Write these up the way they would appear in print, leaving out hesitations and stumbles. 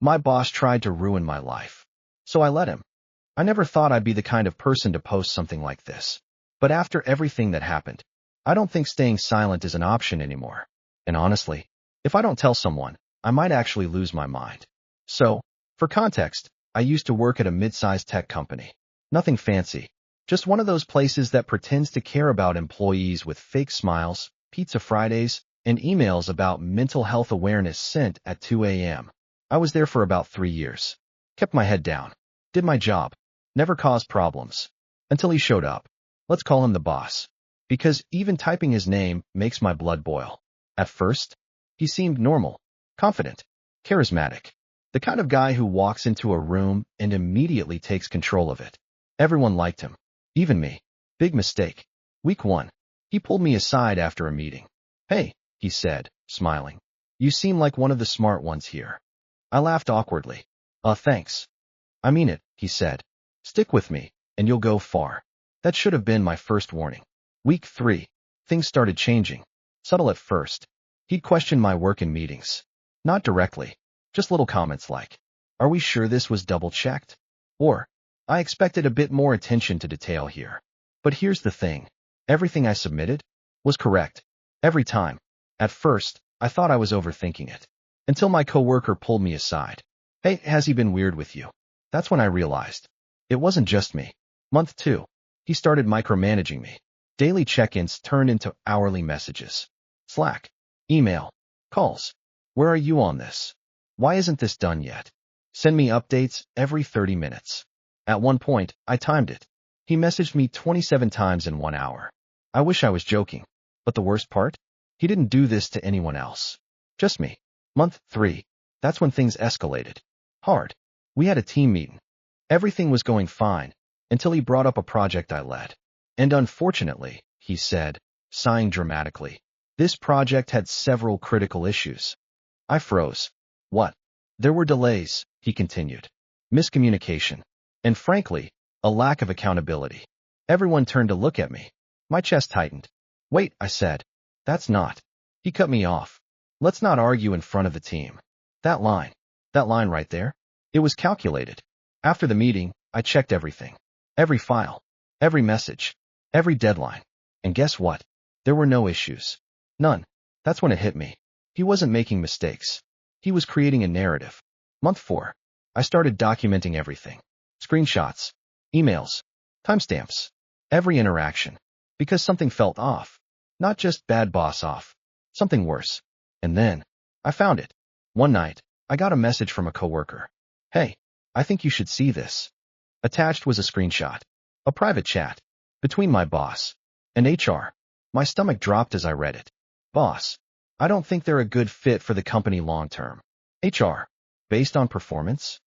My boss tried to ruin my life. So I let him. I never thought I'd be the kind of person to post something like this. But after everything that happened, I don't think staying silent is an option anymore. And honestly, if I don't tell someone, I might actually lose my mind. So, for context, I used to work at a mid-sized tech company. Nothing fancy. Just one of those places that pretends to care about employees with fake smiles, pizza Fridays, and emails about mental health awareness sent at 2 a.m. I was there for about 3 years. Kept my head down. Did my job. Never caused problems. Until he showed up. Let's call him the boss. Because even typing his name makes my blood boil. At first, he seemed normal, confident, charismatic. The kind of guy who walks into a room and immediately takes control of it. Everyone liked him. Even me. Big mistake. Week 1. He pulled me aside after a meeting. "Hey," he said, smiling. "You seem like one of the smart ones here." I laughed awkwardly. Thanks." "I mean it," he said. "Stick with me, and you'll go far." That should have been my first warning. Week 3. Things started changing. Subtle at first. He'd question my work in meetings. Not directly. Just little comments like, "Are we sure this was double-checked?" Or, "I expected a bit more attention to detail here." But here's the thing. Everything I submitted was correct. Every time. At first, I thought I was overthinking it. Until my coworker pulled me aside. "Hey, has he been weird with you?" That's when I realized. It wasn't just me. Month 2. He started micromanaging me. Daily check-ins turned into hourly messages. Slack. Email. Calls. "Where are you on this? Why isn't this done yet?" Send me updates every 30 minutes. At one point, I timed it. He messaged me 27 times in 1 hour. I wish I was joking. But the worst part? He didn't do this to anyone else. Just me. Month 3. That's when things escalated. Hard. We had a team meeting. Everything was going fine, until he brought up a project I led. And unfortunately, he said, sighing dramatically, this project had several critical issues. I froze. What? There were delays, he continued. Miscommunication. And frankly, a lack of accountability. Everyone turned to look at me. My chest tightened. "Wait," I said. "That's not." He cut me off. "Let's not argue in front of the team." That line right there, it was calculated. After the meeting, I checked everything. Every file. Every message. Every deadline. And guess what? There were no issues. None. That's when it hit me. He wasn't making mistakes. He was creating a narrative. Month 4. I started documenting everything. Screenshots. Emails. Timestamps. Every interaction. Because something felt off. Not just bad boss off. Something worse. And then, I found it. One night, I got a message from a coworker. "Hey, I think you should see this." Attached was a screenshot. A private chat. Between my boss and HR. My stomach dropped as I read it. Boss. I don't think they're a good fit for the company long term. HR. Based on performance?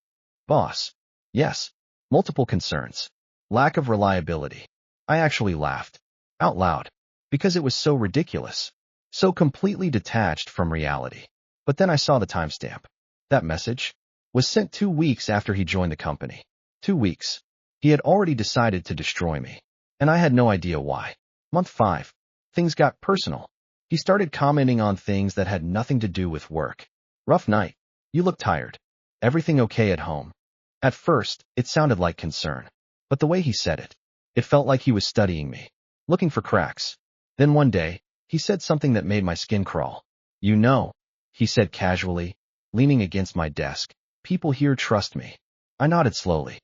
Boss. Yes. Multiple concerns. Lack of reliability. I actually laughed. Out loud. Because it was so ridiculous. So completely detached from reality. But then I saw the timestamp. That message was sent 2 weeks after he joined the company. 2 weeks. He had already decided to destroy me. And I had no idea why. Month 5. Things got personal. He started commenting on things that had nothing to do with work. "Rough night. You look tired. Everything okay at home?" At first, it sounded like concern. But the way he said it, it felt like he was studying me. Looking for cracks. Then one day, he said something that made my skin crawl. "You know," he said casually, leaning against my desk, "people here trust me." I nodded slowly.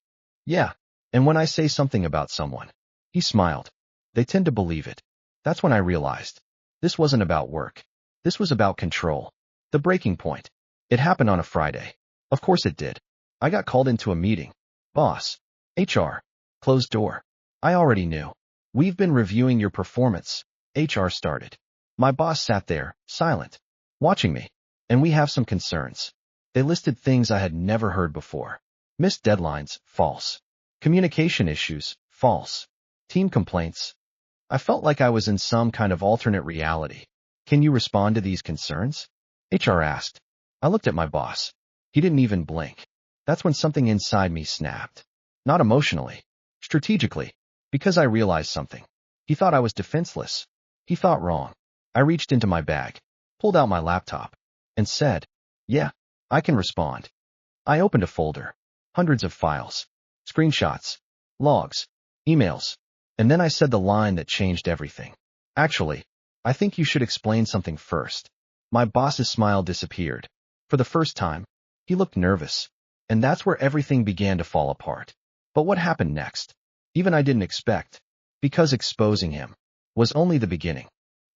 "Yeah. And when I say something about someone," he smiled, "they tend to believe it." That's when I realized. This wasn't about work. This was about control. The breaking point. It happened on a Friday. Of course it did. I got called into a meeting. Boss. HR. Closed door. I already knew. "We've been reviewing your performance," HR started. My boss sat there, silent, watching me. "And we have some concerns." They listed things I had never heard before. Missed deadlines, false. Communication issues, false. Team complaints. I felt like I was in some kind of alternate reality. "Can you respond to these concerns?" HR asked. I looked at my boss. He didn't even blink. That's when something inside me snapped. Not emotionally. Strategically. Because I realized something. He thought I was defenseless. He thought wrong. I reached into my bag, pulled out my laptop, and said, "Yeah, I can respond." I opened a folder. Hundreds of files. Screenshots. Logs. Emails. And then I said the line that changed everything. Actually, I think you should explain something first. My boss's smile disappeared. For the first time, he looked nervous. And that's where everything began to fall apart. But what happened next? Even I didn't expect. Because exposing him was only the beginning.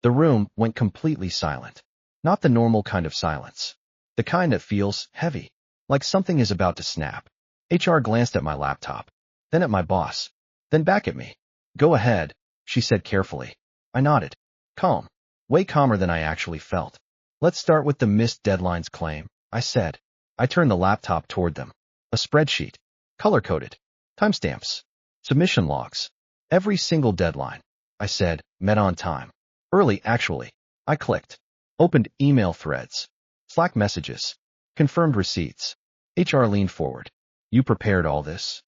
The room went completely silent. Not the normal kind of silence. The kind that feels heavy. Like something is about to snap. HR glanced at my laptop. Then at my boss. Then back at me. Go ahead, she said carefully. I nodded. Calm. Way calmer than I actually felt. Let's start with the missed deadlines claim, I said. I turned the laptop toward them. A spreadsheet. Color-coded. Timestamps. Submission logs. Every single deadline, I said, met on time. Early, actually. I clicked. Opened email threads. Slack messages. Confirmed receipts. HR leaned forward. You prepared all this?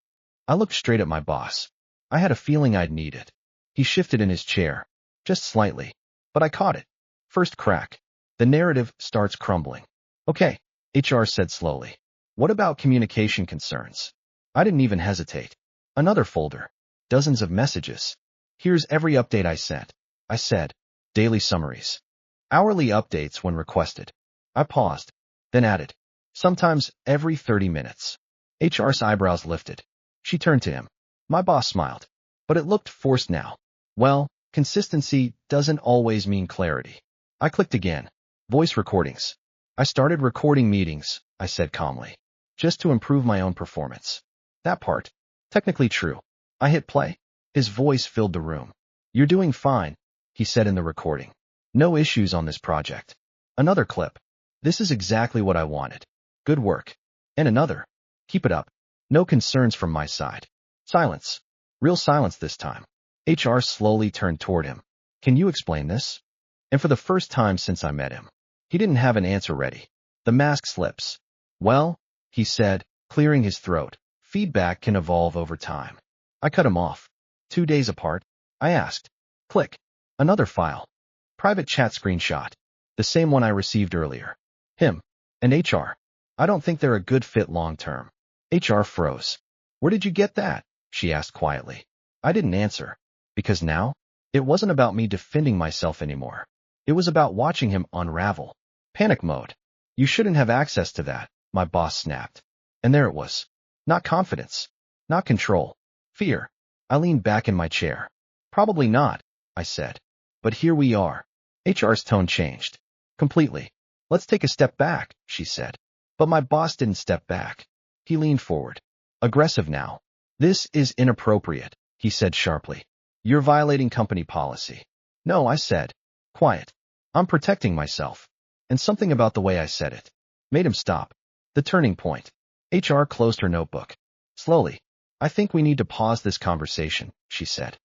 I looked straight at my boss. I had a feeling I'd need it. He shifted in his chair. Just slightly. But I caught it. First crack. The narrative starts crumbling. Okay, HR said slowly. What about communication concerns? I didn't even hesitate. Another folder. Dozens of messages. Here's every update I sent. I said. Daily summaries. Hourly updates when requested. I paused. Then added. Sometimes every 30 minutes. HR's eyebrows lifted. She turned to him. My boss smiled. But it looked forced now. Well, consistency doesn't always mean clarity. I clicked again. Voice recordings. I started recording meetings, I said calmly. Just to improve my own performance. That part. Technically true. I hit play. His voice filled the room. You're doing fine, he said in the recording. No issues on this project. Another clip. This is exactly what I wanted. Good work. And another. Keep it up. No concerns from my side. Silence. Real silence this time. HR slowly turned toward him. Can you explain this? And for the first time since I met him, he didn't have an answer ready. The mask slips. Well, he said, clearing his throat, feedback can evolve over time. I cut him off. 2 days apart, I asked. Click. Another file. Private chat screenshot. The same one I received earlier. Him. And HR. I don't think they're a good fit long term. HR froze. Where did you get that? She asked quietly. I didn't answer. Because now, it wasn't about me defending myself anymore. It was about watching him unravel. Panic mode. You shouldn't have access to that, my boss snapped. And there it was. Not confidence. Not control. Fear. I leaned back in my chair. Probably not, I said. But here we are. HR's tone changed. Completely. Let's take a step back, she said. But my boss didn't step back. He leaned forward. Aggressive now. This is inappropriate, he said sharply. You're violating company policy. No, I said. Quiet. I'm protecting myself. And something about the way I said it made him stop. The turning point. HR closed her notebook. Slowly. I think we need to pause this conversation, she said.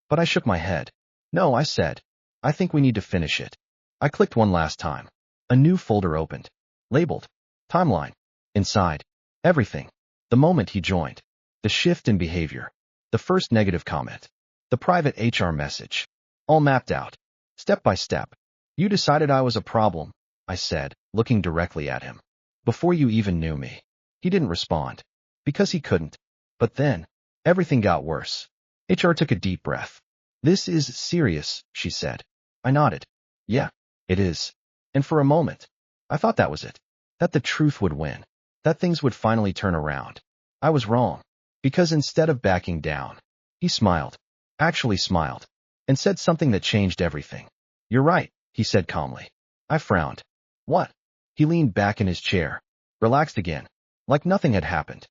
But I shook my head. No, I said. I think we need to finish it. I clicked one last time. A new folder opened. Labeled. Timeline. Inside. Everything. The moment he joined. The shift in behavior. The first negative comment. The private HR message. All mapped out. Step by step. You decided I was a problem, I said, looking directly at him. Before you even knew me. He didn't respond. Because he couldn't. But then, everything got worse. HR took a deep breath. This is serious, she said. I nodded. Yeah, it is. And for a moment, I thought that was it. That the truth would win. That things would finally turn around. I was wrong. Because instead of backing down, he smiled. Actually smiled. And said something that changed everything. You're right, he said calmly. I frowned. What? He leaned back in his chair. Relaxed again. Like nothing had happened.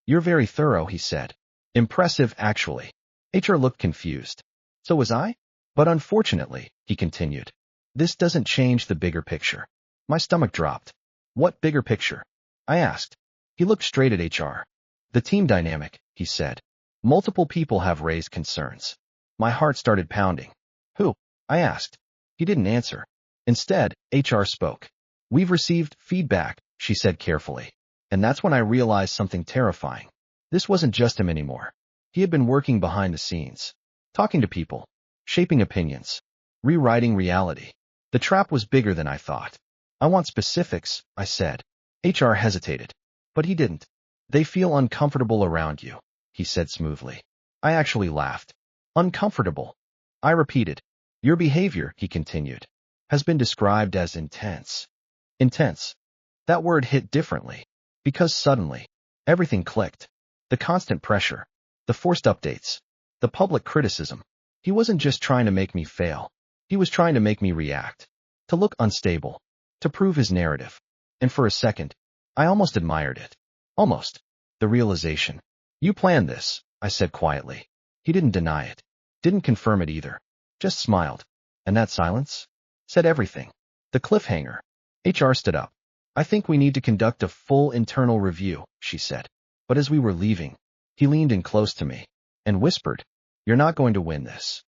You're very thorough, he said. Impressive, actually. HR looked confused. So was I? But unfortunately, he continued, this doesn't change the bigger picture. My stomach dropped. What bigger picture? I asked. He looked straight at HR. The team dynamic, he said. Multiple people have raised concerns. My heart started pounding. Who? I asked. He didn't answer. Instead, HR spoke. We've received feedback, she said carefully. And that's when I realized something terrifying. This wasn't just him anymore. He had been working behind the scenes. Talking to people. Shaping opinions. Rewriting reality. The trap was bigger than I thought. I want specifics, I said. HR hesitated. But he didn't. They feel uncomfortable around you, he said smoothly. I actually laughed. Uncomfortable. I repeated. Your behavior, he continued, has been described as intense. Intense. That word hit differently, because suddenly, everything clicked. The constant pressure, the forced updates, the public criticism. He wasn't just trying to make me fail. He was trying to make me react, to look unstable, to prove his narrative. And for a second, I almost admired it. Almost. The realization. You planned this, I said quietly. He didn't deny it. Didn't confirm it either. Just smiled. And that silence said everything. The cliffhanger. HR stood up. I think we need to conduct a full internal review, she said. But as we were leaving, he leaned in close to me and whispered, You're not going to win this.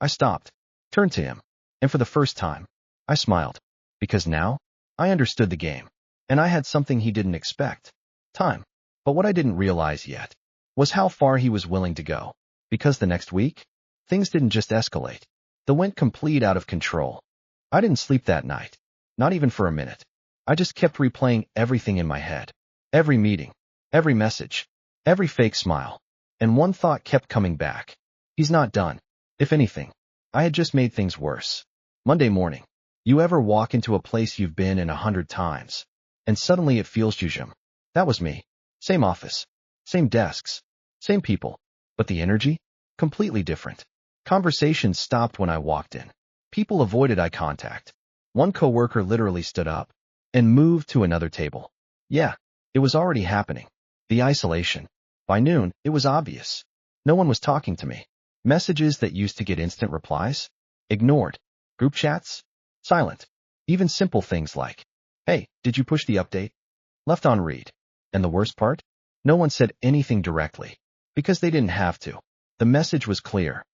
I stopped, turned to him, and for the first time, I smiled. Because now, I understood the game. And I had something he didn't expect. Time. But what I didn't realize yet was how far he was willing to go. Because the next week, things didn't just escalate. They went complete out of control. I didn't sleep that night. Not even for a minute. I just kept replaying everything in my head. Every meeting, every message, every fake smile. And one thought kept coming back. He's not done. If anything, I had just made things worse. Monday morning. You ever walk into a place you've been in 100 times, and suddenly it feels jujum? That was me. Same office, same desks, same people, but the energy? Completely different. Conversations stopped when I walked in. People avoided eye contact. One coworker literally stood up and moved to another table. Yeah, it was already happening. The isolation. By noon, it was obvious. No one was talking to me. Messages that used to get instant replies? Ignored. Group chats? Silent. Even simple things like, Hey, did you push the update? Left on read. And the worst part? No one said anything directly. Because they didn't have to. The message was clear.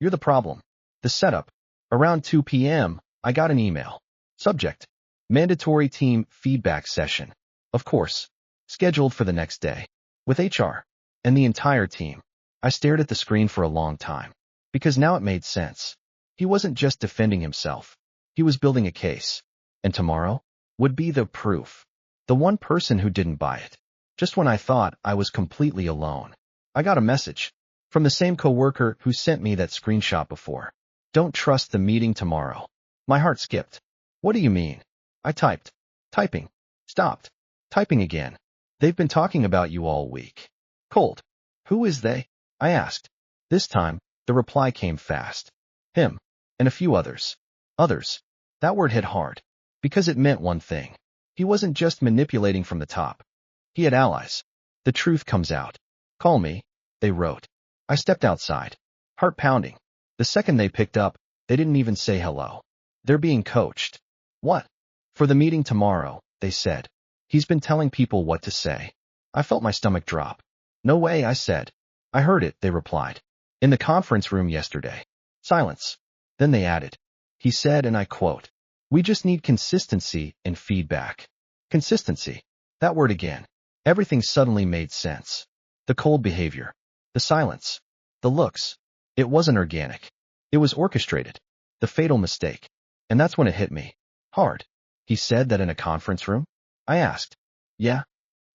You're the problem. The setup. Around 2 p.m., I got an email. Subject. Mandatory team feedback session. Of course. Scheduled for the next day. With HR. And the entire team. I stared at the screen for a long time. Because now it made sense. He wasn't just defending himself. He was building a case. And tomorrow would be the proof. The one person who didn't buy it. Just when I thought I was completely alone. I got a message. From the same coworker who sent me that screenshot before. Don't trust the meeting tomorrow. My heart skipped. What do you mean? I typed. Typing. Stopped. Typing again. They've been talking about you all week. Cold. Who is they? I asked. This time, the reply came fast. Him. And a few others. Others. That word hit hard. Because it meant one thing. He wasn't just manipulating from the top. He had allies. The truth comes out. Call me, they wrote. I stepped outside. Heart pounding. The second they picked up, they didn't even say hello. They're being coached. What? For the meeting tomorrow, they said. He's been telling people what to say. I felt my stomach drop. No way, I said. I heard it, they replied. In the conference room yesterday. Silence. Then they added. He said, and I quote, We just need consistency and feedback. Consistency. That word again. Everything suddenly made sense. The cold behavior. The silence. The looks. It wasn't organic. It was orchestrated. The fatal mistake. And that's when it hit me. Hard. He said that in a conference room? I asked. Yeah.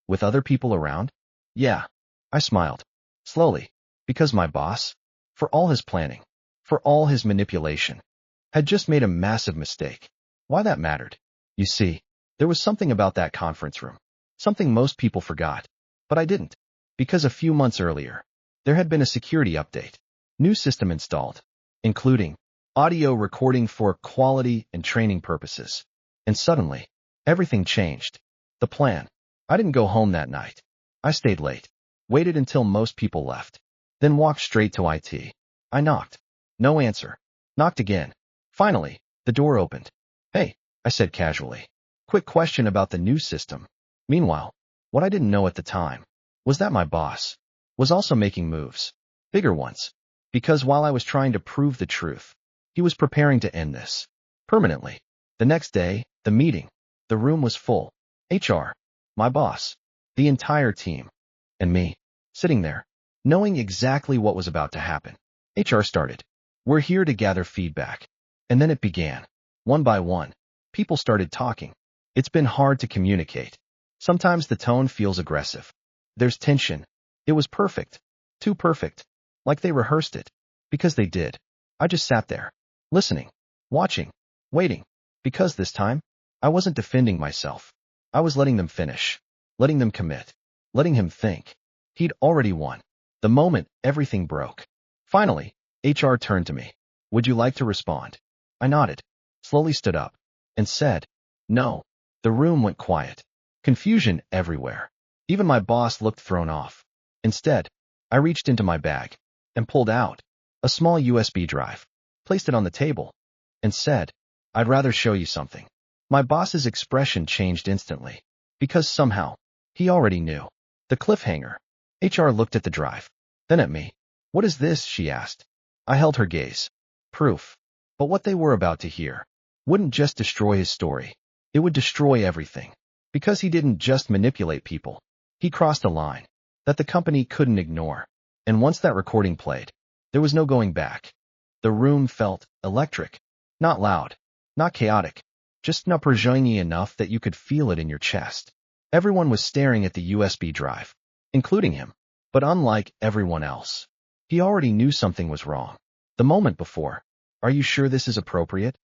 With other people around? Yeah. I smiled. Slowly. Because my boss, for all his planning, for all his manipulation, had just made a massive mistake. Why that mattered? You see, there was something about that conference room. Something most people forgot. But I didn't. Because a few months earlier, there had been a security update. New system installed. Including audio recording for quality and training purposes. And suddenly, everything changed. The plan. I didn't go home that night. I stayed late. Waited until most people left. Then walked straight to IT. I knocked. No answer. Knocked again. Finally, the door opened. Hey, I said casually. Quick question about the new system. Meanwhile, what I didn't know at the time was that my boss was also making moves. Bigger ones. Because while I was trying to prove the truth, he was preparing to end this. Permanently. The next day, the meeting. The room was full. HR. My boss. The entire team. And me. Sitting there. Knowing exactly what was about to happen. HR started. We're here to gather feedback. And then it began. One by one. People started talking. It's been hard to communicate. Sometimes the tone feels aggressive. There's tension. It was perfect. Too perfect. Like they rehearsed it. Because they did. I just sat there. Listening. Watching. Waiting. Because this time, I wasn't defending myself. I was letting them finish. Letting them commit. Letting him think. He'd already won. The moment everything broke. Finally, HR turned to me. Would you like to respond? I nodded. Slowly stood up. And said, no. The room went quiet. Confusion everywhere. Even my boss looked thrown off. Instead, I reached into my bag and pulled out a small USB drive, placed it on the table, and said, I'd rather show you something. My boss's expression changed instantly, because somehow, he already knew. The cliffhanger. HR looked at the drive, then at me. What is this? She asked. I held her gaze. Proof. But what they were about to hear wouldn't just destroy his story. It would destroy everything. Because he didn't just manipulate people. He crossed a line that the company couldn't ignore. And once that recording played, there was no going back. The room felt electric. Not loud. Not chaotic. Just напряжение enough that you could feel it in your chest. Everyone was staring at the USB drive, including him. But unlike everyone else, he already knew something was wrong. The moment before. Are you sure this is appropriate?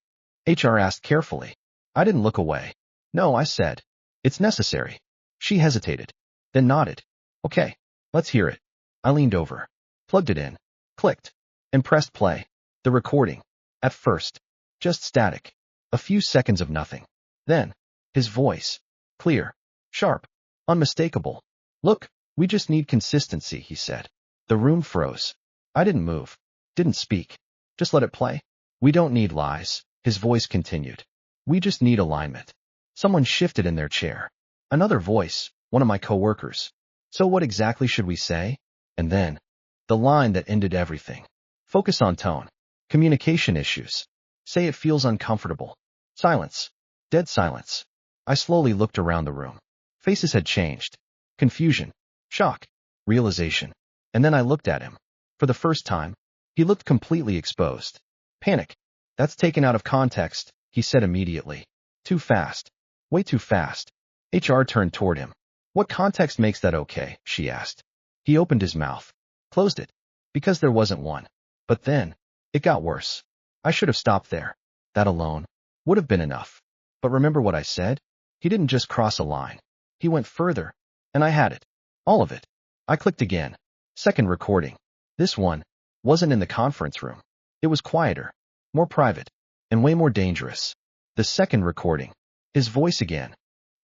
HR asked carefully. I didn't look away. No, I said. It's necessary. She hesitated, then nodded. Okay, let's hear it. I leaned over, plugged it in, clicked, and pressed play. The recording. At first, just static. A few seconds of nothing. Then, his voice. Clear, sharp, unmistakable. Look, we just need consistency, he said. The room froze. I didn't move, didn't speak. Just let it play. We don't need lies, his voice continued. We just need alignment. Someone shifted in their chair. Another voice, one of my coworkers. So what exactly should we say? And then, the line that ended everything. Focus on tone. Communication issues. Say it feels uncomfortable. Silence. Dead silence. I slowly looked around the room. Faces had changed. Confusion. Shock. Realization. And then I looked at him. For the first time, he looked completely exposed. Panic. That's taken out of context, he said immediately. Too fast. Way too fast. HR turned toward him. What context makes that okay? She asked. He opened his mouth. Closed it. Because there wasn't one. But then, it got worse. I should have stopped there. That alone would have been enough. But remember what I said? He didn't just cross a line. He went further. And I had it. All of it. I clicked again. Second recording. This one wasn't in the conference room. It was quieter, more private, and way more dangerous. The second recording. His voice again.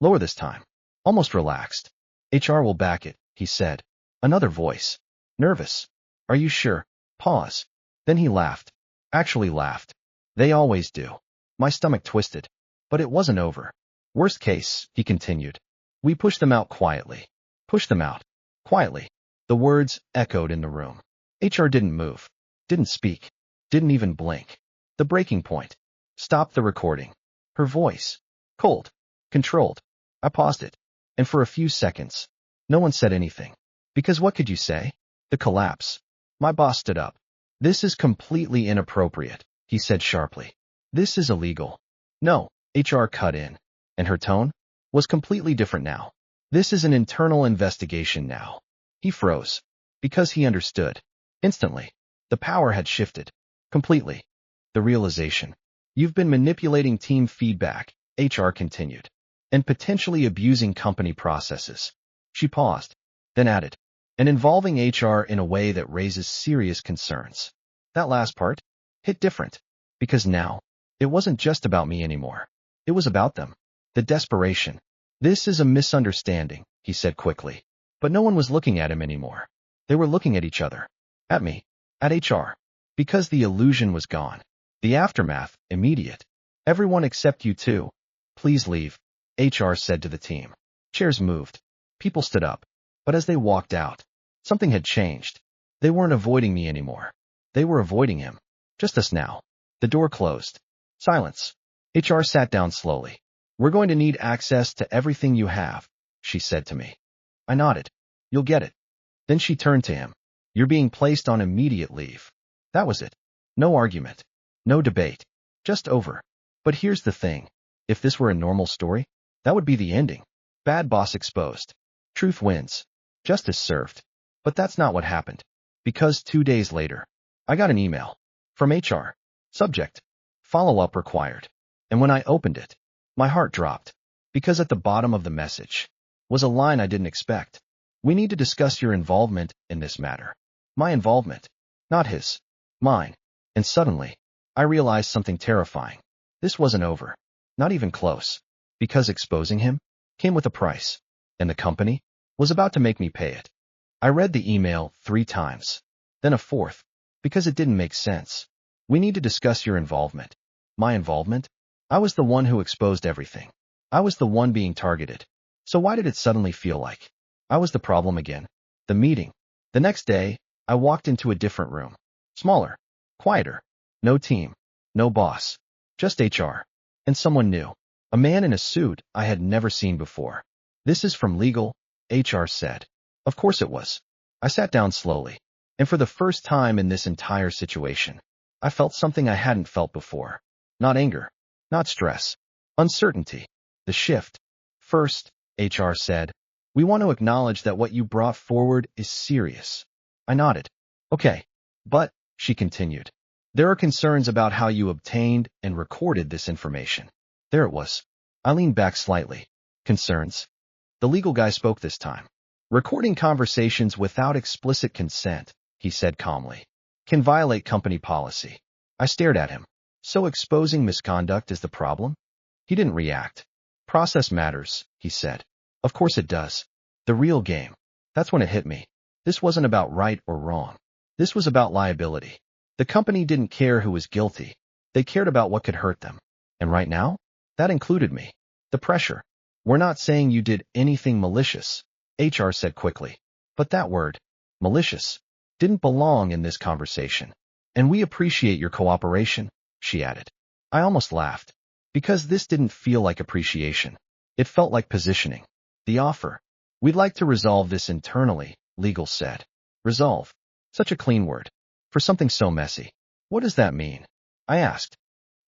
Lower this time. Almost relaxed. HR will back it, he said. Another voice. Nervous. Are you sure? Pause. Then he laughed. Actually laughed. They always do. My stomach twisted. But it wasn't over. Worst case, he continued. We pushed them out quietly. Push them out. Quietly. The words echoed in the room. HR didn't move. Didn't speak. Didn't even blink. The breaking point. Stopped the recording. Her voice. Cold. Controlled. I paused it. And for a few seconds, no one said anything. Because what could you say? The collapse. My boss stood up. This is completely inappropriate, he said sharply. This is illegal. No, HR cut in. And her tone was completely different now. This is an internal investigation now. He froze. Because he understood. Instantly. The power had shifted. Completely. The realization. You've been manipulating team feedback, HR continued. And potentially abusing company processes. She paused. Then added. And involving HR in a way that raises serious concerns. That last part hit different. Because now, it wasn't just about me anymore. It was about them. The desperation. This is a misunderstanding, he said quickly. But no one was looking at him anymore. They were looking at each other. At me. At HR. Because the illusion was gone. The aftermath, immediate. Everyone except you two. Please leave, HR said to the team. Chairs moved. People stood up. But as they walked out, something had changed. They weren't avoiding me anymore. They were avoiding him. Just us now. The door closed. Silence. HR sat down slowly. We're going to need access to everything you have, she said to me. I nodded. You'll get it. Then she turned to him. You're being placed on immediate leave. That was it. No argument. No debate. Just over. But here's the thing. If this were a normal story, that would be the ending. Bad boss exposed. Truth wins. Justice served. But that's not what happened. Because 2 days later, I got an email from HR. Subject: follow-up required. And when I opened it, my heart dropped. Because at the bottom of the message was a line I didn't expect. We need to discuss your involvement in this matter. My involvement. Not his. Mine. And suddenly, I realized something terrifying. This wasn't over. Not even close. Because exposing him came with a price. And the company was about to make me pay it. I read the email 3 times. Then a fourth. Because it didn't make sense. We need to discuss your involvement. My involvement? I was the one who exposed everything. I was the one being targeted. So why did it suddenly feel like I was the problem again? The meeting. The next day, I walked into a different room. Smaller. Quieter. No team. No boss. Just HR. And someone new. A man in a suit I had never seen before. This is from legal, HR said. Of course it was. I sat down slowly. And for the first time in this entire situation, I felt something I hadn't felt before. Not anger. Not stress. Uncertainty. The shift. First, HR said, we want to acknowledge that what you brought forward is serious. I nodded. Okay. But, she continued, there are concerns about how you obtained and recorded this information. There it was. I leaned back slightly. Concerns? The legal guy spoke this time. Recording conversations without explicit consent, he said calmly, can violate company policy. I stared at him. So exposing misconduct is the problem? He didn't react. Process matters, he said. Of course it does. The real game. That's when it hit me. This wasn't about right or wrong. This was about liability. The company didn't care who was guilty. They cared about what could hurt them. And right now, that included me. The pressure. We're not saying you did anything malicious, HR said quickly. But that word, malicious, didn't belong in this conversation. And we appreciate your cooperation, she added. I almost laughed. Because this didn't feel like appreciation. It felt like positioning. The offer. We'd like to resolve this internally, legal said. Resolve. Such a clean word. For something so messy. What does that mean? I asked.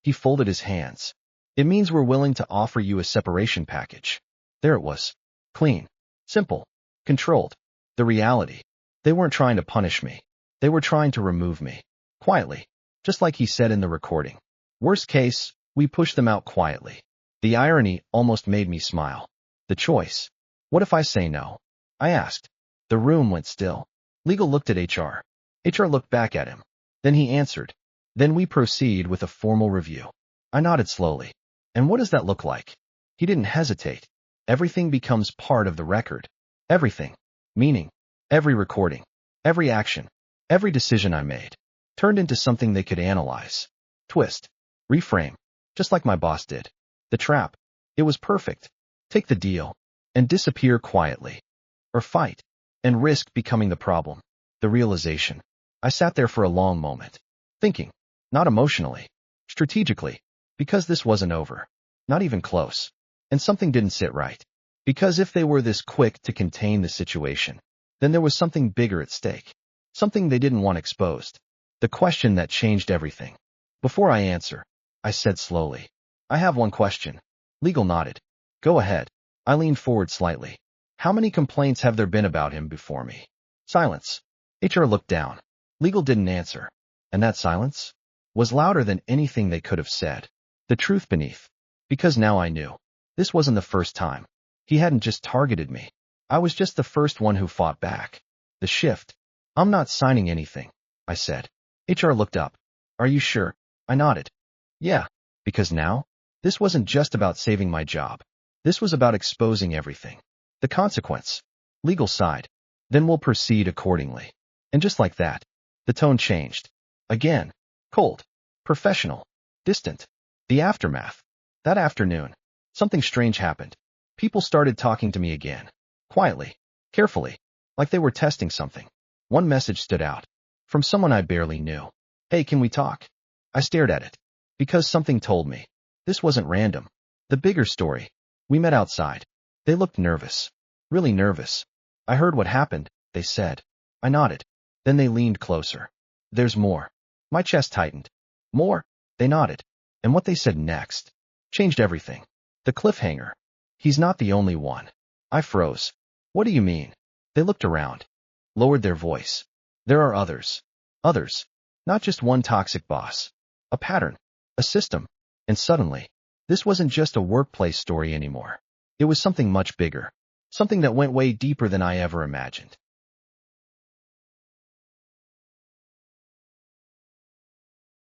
He folded his hands. It means we're willing to offer you a separation package. There it was. Clean. Simple. Controlled. The reality. They weren't trying to punish me. They were trying to remove me. Quietly. Just like he said in the recording. Worst case, we push them out quietly. The irony almost made me smile. The choice. What if I say no? I asked. The room went still. Legal looked at HR. HR looked back at him. Then he answered. Then we proceed with a formal review. I nodded slowly. And what does that look like? He didn't hesitate. Everything becomes part of the record. Everything. Meaning, every recording, every action, every decision I made, turned into something they could analyze. Twist. Reframe. Just like my boss did. The trap. It was perfect. Take the deal. And disappear quietly. Or fight. And risk becoming the problem. The realization. I sat there for a long moment. Thinking. Not emotionally. Strategically. Because this wasn't over. Not even close. And something didn't sit right. Because if they were this quick to contain the situation, then there was something bigger at stake. Something they didn't want exposed. The question that changed everything. Before I answer, I said slowly. I have one question. Legal nodded. Go ahead. I leaned forward slightly. How many complaints have there been about him before me? Silence. HR looked down. Legal didn't answer. And that silence was louder than anything they could have said. The truth beneath. Because now I knew. This wasn't the first time. He hadn't just targeted me. I was just the first one who fought back. The shift. I'm not signing anything, I said. HR looked up. Are you sure? I nodded. Yeah. Because now, this wasn't just about saving my job. This was about exposing everything. The consequence. Legal side. Then we'll proceed accordingly. And just like that, the tone changed. Again. Cold. Professional. Distant. The aftermath. That afternoon, something strange happened. People started talking to me again. Quietly. Carefully. Like they were testing something. One message stood out. From someone I barely knew. Hey, can we talk? I stared at it. Because something told me. This wasn't random. The bigger story. We met outside. They looked nervous. Really nervous. I heard what happened, they said. I nodded. Then they leaned closer. There's more. My chest tightened. More? They nodded. And what they said next changed everything. The cliffhanger. He's not the only one. I froze. What do you mean? They looked around, lowered their voice. There are others. Others. Not just one toxic boss. A pattern. A system. And suddenly, this wasn't just a workplace story anymore. It was something much bigger. Something that went way deeper than I ever imagined.